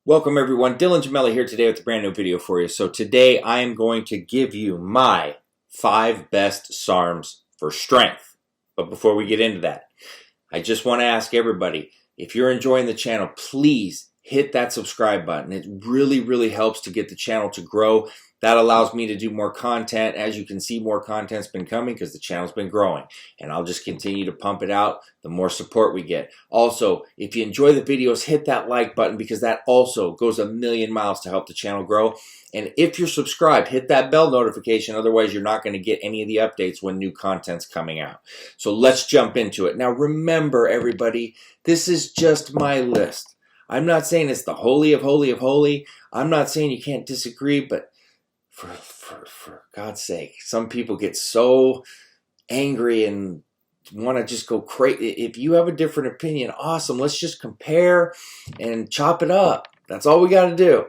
Welcome everyone, Dylan Gemelli here today with a brand new video for you. So today I am going to give you my 5 best SARMs for strength. But before we get into that, I just want to ask everybody, if you're enjoying the channel, please hit that subscribe button. It really helps to get the channel to grow. That allows me to do more content. As you can see, more content's been coming because the channel's been growing. And I'll just continue to pump it out the more support we get. Also, if you enjoy the videos, hit that like button because that also goes a million miles to help the channel grow. And if you're subscribed, hit that bell notification. Otherwise, you're not going to get any of the updates when new content's coming out. So let's jump into it. Now, remember, everybody, this is just my list. I'm not saying it's the holy of holy of holy. I'm not saying you can't disagree, but for God's sake, some people get so angry and want to just go crazy. If you have a different opinion, awesome. Let's just compare and chop it up. That's all we got to do.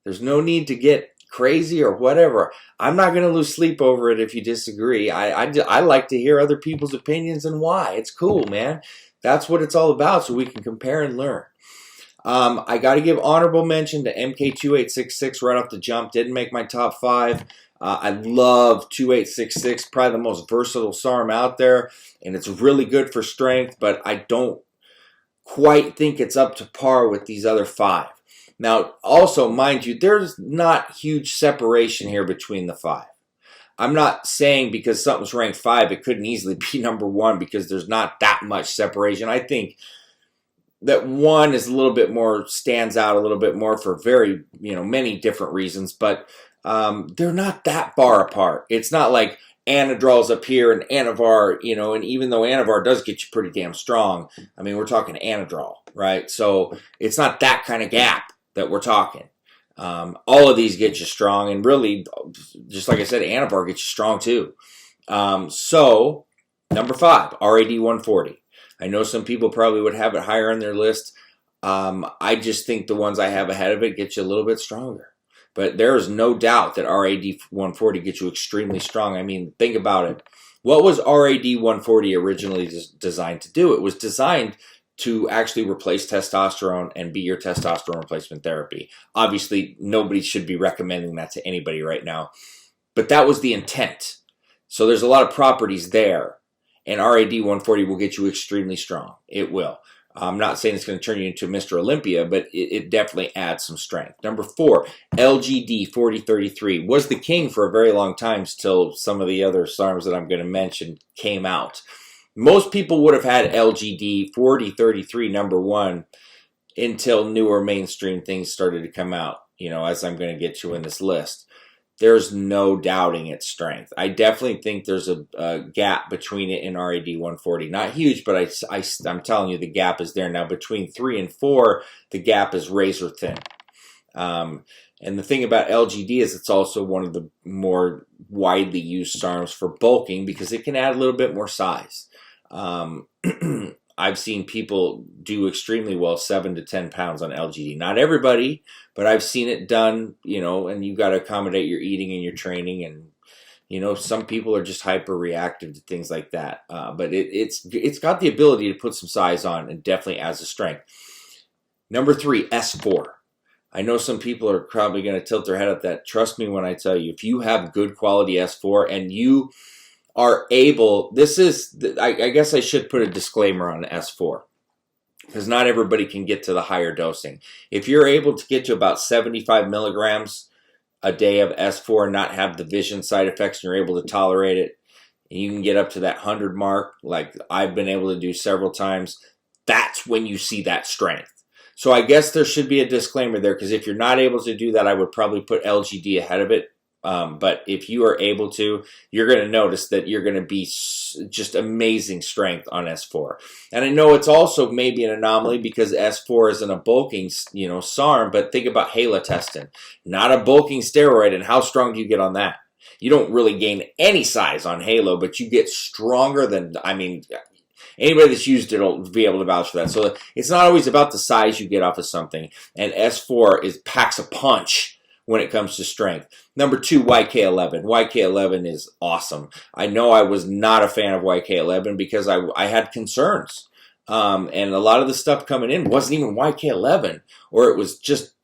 There's no need to get crazy or whatever. I'm not going to lose sleep over it if you disagree. I like to hear other people's opinions and why. It's cool, man. That's what it's all about, so we can compare and learn. I got to give honorable mention to MK2866 right off the jump. Didn't make my top 5. I love 2866, probably the most versatile SARM out there, and it's really good for strength, but I don't quite think it's up to par with these other 5. Now, also, mind you, there's not huge separation here between the 5. I'm not saying because something's ranked 5, it couldn't easily be number 1 because there's not that much separation. I think that 1 is a little bit more, stands out a little bit more for very, many different reasons, but they're not that far apart. It's not like Anadrol's up here and Anavar, and even though Anavar does get you pretty damn strong, I mean, we're talking Anadrol, right? So it's not that kind of gap that we're talking. All of these get you strong, and really, just like I said, Anavar gets you strong too. So, number 5, RAD 140. I know some people probably would have it higher on their list. I just think the ones I have ahead of it get you a little bit stronger. But there is no doubt that RAD 140 gets you extremely strong. I mean, think about it. What was RAD 140 originally designed to do? It was designed to actually replace testosterone and be your testosterone replacement therapy. Obviously, nobody should be recommending that to anybody right now. But that was the intent. So there's a lot of properties there. And RAD 140 will get you extremely strong. It will. I'm not saying it's going to turn you into Mr. Olympia, but it definitely adds some strength. Number 4, LGD 4033 was the king for a very long time till some of the other SARMs that I'm going to mention came out. Most people would have had LGD 4033 number 1 until newer mainstream things started to come out, as I'm going to get to in this list. There's no doubting its strength. I definitely think there's a gap between it and RAD 140. Not huge, but I'm telling you the gap is there. Now, between 3 and 4, the gap is razor thin. And the thing about LGD is it's also one of the more widely used SARMs for bulking because it can add a little bit more size. I've seen people do extremely well 7 to 10 pounds on LGD. Not everybody, but I've seen it done, and you've got to accommodate your eating and your training. And, some people are just hyper reactive to things like that. But it's got the ability to put some size on and definitely adds a strength. Number 3, S4. I know some people are probably going to tilt their head at that. Trust me when I tell you, if you have good quality S4 and you are able, I guess I should put a disclaimer on S4 because not everybody can get to the higher dosing. If you're able to get to about 75 milligrams a day of S4 and not have the vision side effects and you're able to tolerate it, and you can get up to that 100 mark like I've been able to do several times, that's when you see that strength. So I guess there should be a disclaimer there because if you're not able to do that, I would probably put LGD ahead of it. But if you are able to, you're going to notice that you're going to be just amazing strength on S4. And I know it's also maybe an anomaly because S4 isn't a bulking, SARM, but think about halotestin. Not a bulking steroid, and how strong do you get on that? You don't really gain any size on Halo, but you get stronger than, anybody that's used it will be able to vouch for that. So it's not always about the size you get off of something, and S4 packs a punch when it comes to strength. Number 2, YK11. YK11 is awesome. I know I was not a fan of YK11 because I had concerns. And a lot of the stuff coming in wasn't even YK11, or it was just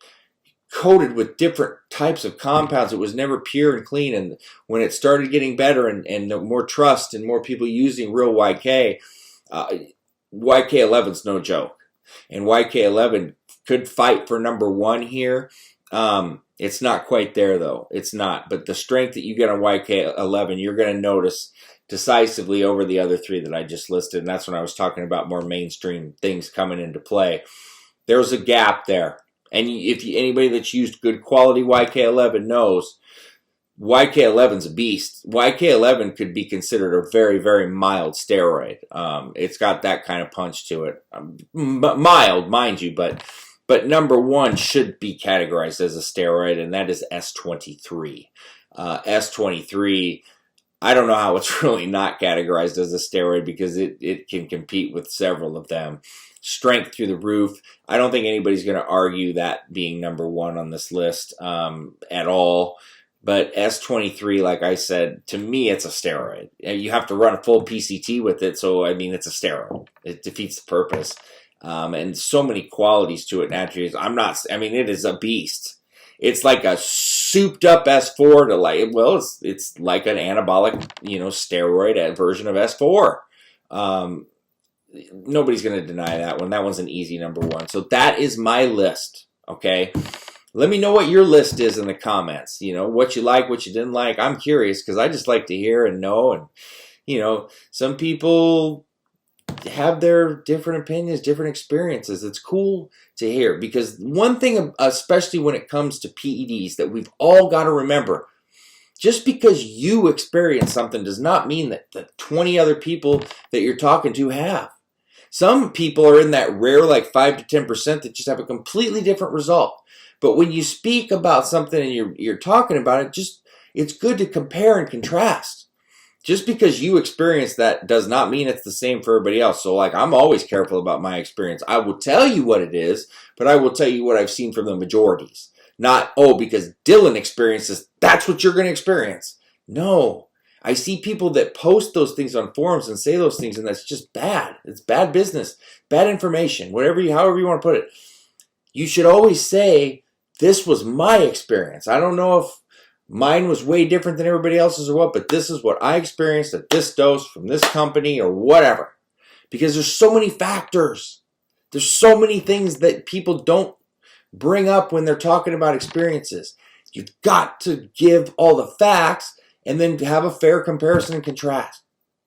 coated with different types of compounds. It was never pure and clean. And when it started getting better and more trust and more people using real YK, YK11's no joke. And YK11 could fight for number one here. It's not quite there, though. It's not. But the strength that you get on YK11, you're going to notice decisively over the other three that I just listed. And that's when I was talking about more mainstream things coming into play. There's a gap there. And anybody that's used good quality YK11 knows YK11's a beast. YK11 could be considered a very, very mild steroid. It's got that kind of punch to it. Mild, mind you, but number one should be categorized as a steroid, and that is S23. S23, I don't know how it's really not categorized as a steroid because it can compete with several of them. Strength through the roof. I don't think anybody's going to argue that being number one on this list at all. But S23, like I said, to me, it's a steroid. You have to run a full PCT with it, so, I mean, it's a steroid. It defeats the purpose. And so many qualities to it and attributes. It is a beast. It's like a souped up S4 to like, well, it's like an anabolic, steroid version of S4. Nobody's going to deny that one. That one's an easy number one. So that is my list, okay? Let me know what your list is in the comments. What you like, what you didn't like. I'm curious because I just like to hear and know. And, some people have their different opinions, different experiences. It's cool to hear because one thing, especially when it comes to PEDs, that we've all got to remember, just because you experience something does not mean that the 20 other people that you're talking to have. Some people are in that rare, like 5 to 10% that just have a completely different result. But when you speak about something and you're talking about it, it's good to compare and contrast. Just because you experience that does not mean it's the same for everybody else. So, I'm always careful about my experience. I will tell you what it is, but I will tell you what I've seen from the majorities. Not, because Dylan experiences, that's what you're going to experience. No. I see people that post those things on forums and say those things, and that's just bad. It's bad business, bad information, however you want to put it. You should always say, this was my experience. I don't know if mine was way different than everybody else's or what, but this is what I experienced at this dose from this company or whatever. Because there's so many factors. There's so many things that people don't bring up when they're talking about experiences. You've got to give all the facts and then have a fair comparison and contrast.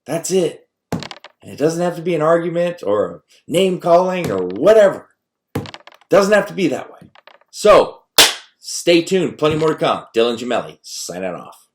That's it. And it doesn't have to be an argument or name calling or whatever. It doesn't have to be that way. So, stay tuned. Plenty more to come. Dylan Gemelli, signing off.